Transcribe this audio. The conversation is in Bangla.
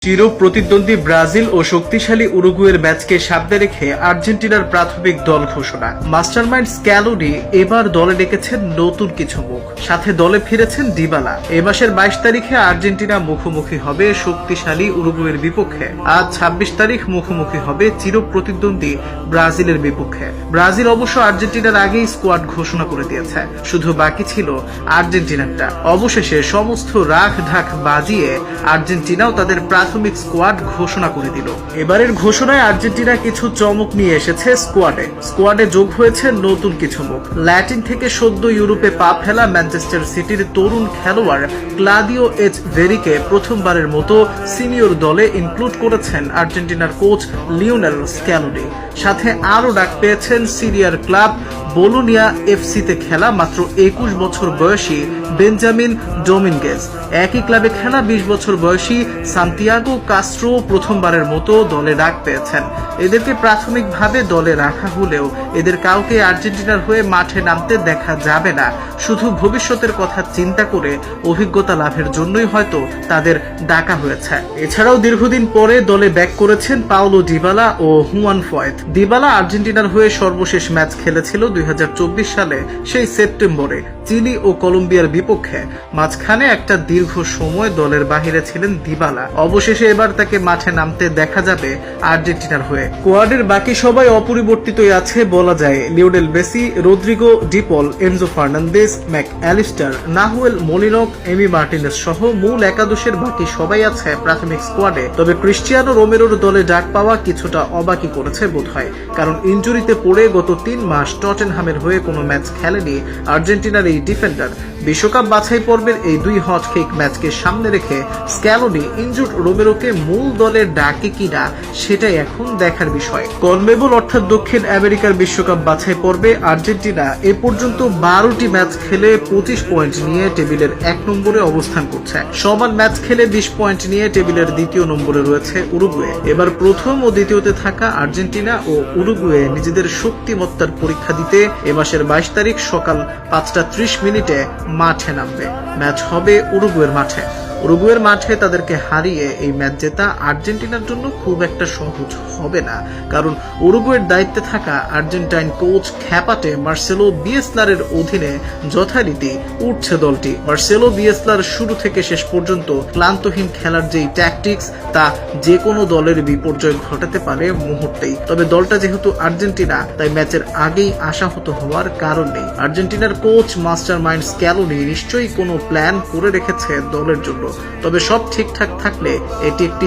চির প্রতিদ্বন্দ্বী ব্রাজিল ও শক্তিশালী উরুগুয়ের ম্যাচকে সামনে রেখে আর্জেন্টিনার প্রাথমিক দল ঘোষণা। মাস্টারমাইন্ড স্ক্যালোনি এবার দলে ডেকেছেন নতুন কিছু মুখ, সাথে দলে ফিরেছেন ডিবালা। এ মাসের 22 তারিখে আর্জেন্টিনা মুখোমুখি হবে শক্তিশালী উরুগুয়ের বিপক্ষে। আজ 26 তারিখ মুখোমুখি হবে চির প্রতিদ্বন্দ্বী ব্রাজিলের বিপক্ষে। ব্রাজিল অবশ্য আর্জেন্টিনার আগেই স্কোয়াড ঘোষণা করে দিয়েছে, শুধু বাকি ছিল আর্জেন্টিনারটা। অবশেষে সমস্ত রাখ ঢাক বাজিয়ে আর্জেন্টিনাও তাদের প্রাথমিক স্কোয়াড ঘোষণা করে দিল। এবারের ঘোষণায় আর্জেন্টিনা কিছু চমক নিয়ে এসেছে স্কোয়াডে যোগ হয়েছে নতুন কিছু মুখ। ল্যাটিন থেকে সদ্য ইউরোপে পা ফেলা ম্যানচেস্টার সিটির তরুণ খেলোয়াড় ক্লাদিও এচেভেরিকে প্রথমবারের মতো সিনিয়র দলে ইনক্লুড করেছেন আর্জেন্টিনার কোচ লিওনেল স্ক্যালোনি। সাথে আরও ডাক পেয়েছেন সিরিয়ার ক্লাব বোলোনিয়া এফসিতে খেলা মাত্র 21 বছর বয়সী বেঞ্জামিন ডোমিনগেজ। একই ক্লাবে খেলা 20 বছর বয়সী সান্তিয়াগো কাস্ট্রো প্রথমবারের মতো দলে ডাক পেয়েছেন। এদেরকে প্রাথমিকভাবে দলে রাখা হলেও এদের কাউকে আর্জেন্টিনার হয়ে মাঠে নামতে দেখা যাবে না। শুধু ভবিষ্যতের কথা চিন্তা করে অভিজ্ঞতা লাভের জন্যই হয়তো তাদের ডাকা হয়েছে। এছাড়াও দীর্ঘদিন পরে দলে ব্যাক করেছেন পাওলো ডিবালা ও হুয়ান ফয়েত। ডিবালা আর্জেন্টিনার হয়ে সর্বশেষ ম্যাচ খেলেছিল 2024 সালে, সেই সেপ্টেম্বরে চিলি ও কলম্বিয়ার বিপক্ষে। মাঝখানে একটা দীর্ঘ সময় দলের বাহিরে ছিলেন ডিবালা। অবশেষে এবার তাকে মাঠে নামতে দেখা যাবে আর্জেন্টিনার হয়ে। স্কোয়াডের বাকি সবাই অপরিবর্তিতই আছে বলা যায়। Lionel Messi, Rodrigo De Paul, Enzo Fernandez, Mac Allister, Nahuel Molina, Emi Martinez সহ মূল একাদশের বাকি সবাই আছে প্রাথমিক স্কোয়াডে। তবে ক্রিস্টিয়ানো রোমেরোর দলে ডাক পাওয়া কিছুটা অবাকই করেছে বোধহয়, কারণ ইনজুরিতে পড়ে গত 3 মাস টটেনহামের হয়ে কোনো ম্যাচ খেলেনি আর্জেন্টিনার এই ডিফেন্ডার। বিশ্বকাপ বাছাই পর্বের এই দুই হট কেক ম্যাচকে সামনে রেখে স্ক্যালোনি ইনজুর্ড রোমেরোকে মূল দলে ডাকে কিনা সেটাই এখন দেখার বিষয়। কনমেবল অর্থাৎ দক্ষিণ আমেরিকার বিশ্বকাপ বাছাই পর্বে আর্জেন্টিনা এ পর্যন্ত 12টি ম্যাচ খেলে 25 পয়েন্ট নিয়ে টেবিলের 1 নম্বরে অবস্থান করছে। সমান ম্যাচ খেলে 20 পয়েন্ট নিয়ে টেবিলের 2য় নম্বরে রয়েছে উরুগুয়ে। এবার প্রথম ও দ্বিতীয়তে থাকা আর্জেন্টিনা ও উরুগুয়ে নিজেদের শক্তিমত্তার পরীক্ষা দিতে এ মাসের 22 তারিখ সকাল 5:30 মাঠে নামবে। ম্যাচ হবে উরুগুয়ের মাঠে তাদেরকে হারিয়ে এই ম্যাচ জেতা আর্জেন্টিনার জন্য খুব একটা সহজ হবে না, কারণ উরুগুয়ের দায়িত্বে থাকা আর্জেন্টাইন কোচ খ্যাপাটে মার্সেলো বিয়েসলারের অধীনে যথারীতি উঠছে দলটি। মার্সেলো বিয়েসলার শুরু থেকে শেষ পর্যন্ত ক্লান্তহীন খেলার যেই ট্যাকটিক্স তা যে কোনো দলের বিপর্যয় ঘটাতে পারে মুহূর্তেই। তবে দলটা যেহেতু আর্জেন্টিনা, তাই ম্যাচের আগেই আশাহত হওয়ার কারণ নেই। আর্জেন্টিনার কোচ মাস্টারমাইন্ড স্ক্যালোনি নিশ্চয়ই কোনো প্ল্যান করে রেখেছে দলের জন্য। তবে সব ঠিকঠাক থাকলে এটি একটি